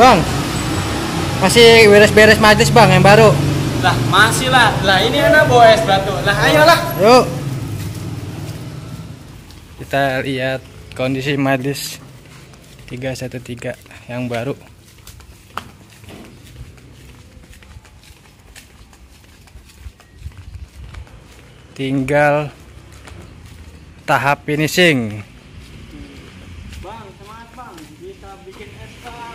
Bang, masih beres-beres majlis bang yang baru. Lah masih lah. Lah ini anak bawa es batu. Lah ayolah. Yuk. Kita lihat kondisi majlis 313 yang baru. Tinggal tahap finishing. Bang, semangat bang. Bisa bikin es bang.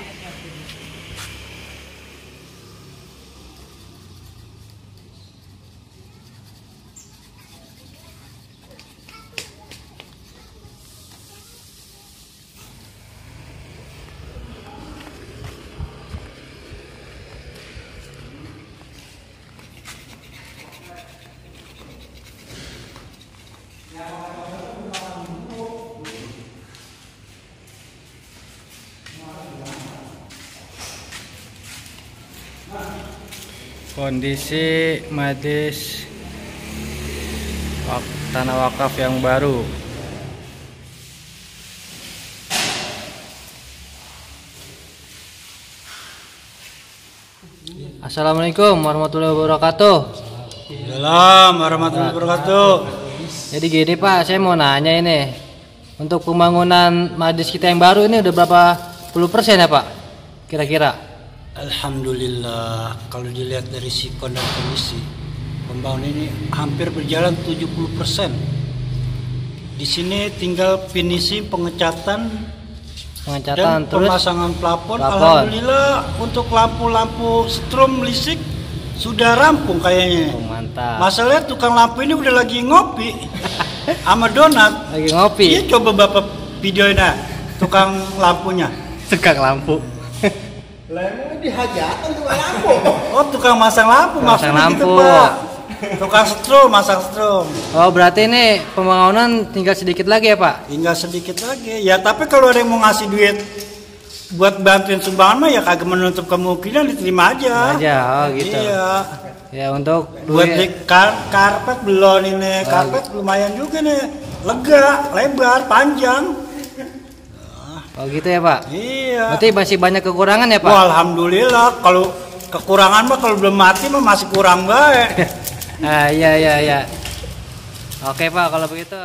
Kondisi majlis tanah wakaf yang baru. Assalamualaikum warahmatullahi wabarakatuh. Salam warahmatullahi wabarakatuh. Jadi gini Pak, saya mau nanya ini, untuk pembangunan majlis kita yang baru ini udah berapa puluh persen ya Pak? Kira-kira? Alhamdulillah, kalau dilihat dari sikon dan kondisi pembangunan ini hampir berjalan 70%. Di sini tinggal finishing pengecatan dan terus pemasangan plafon. Alhamdulillah, untuk lampu-lampu strom listrik sudah rampung kayaknya. Oh, mantap. Masalahnya tukang lampu ini udah lagi ngopi sama donat. Lagi ngopi. Iya, coba Bapak videoin tukang lampunya. Tukang lampu. Lah emang dihajatan tukang lampu. Oh, tukang masang lampu, Masang maksudnya lampu. gitu, Pak. Tukang strom, masang strom. Oh, berarti ini pembangunan tinggal sedikit lagi ya Pak? Tinggal sedikit lagi. Ya, tapi kalau ada yang mau ngasih duit buat bantuin sumbangan mah ya kagak menutup kemungkinan, diterima aja. Oh gitu. Iya. Ya untuk Buat di karpet belum ini, karpet lumayan juga nih. Lega, lebar, panjang. Oh gitu ya Pak? Iya. Berarti masih banyak kekurangan ya Pak? Wah, alhamdulillah. Kalau kekurangan mah kalau belum mati mah masih kurang baik. Iya. Oke Pak kalau begitu.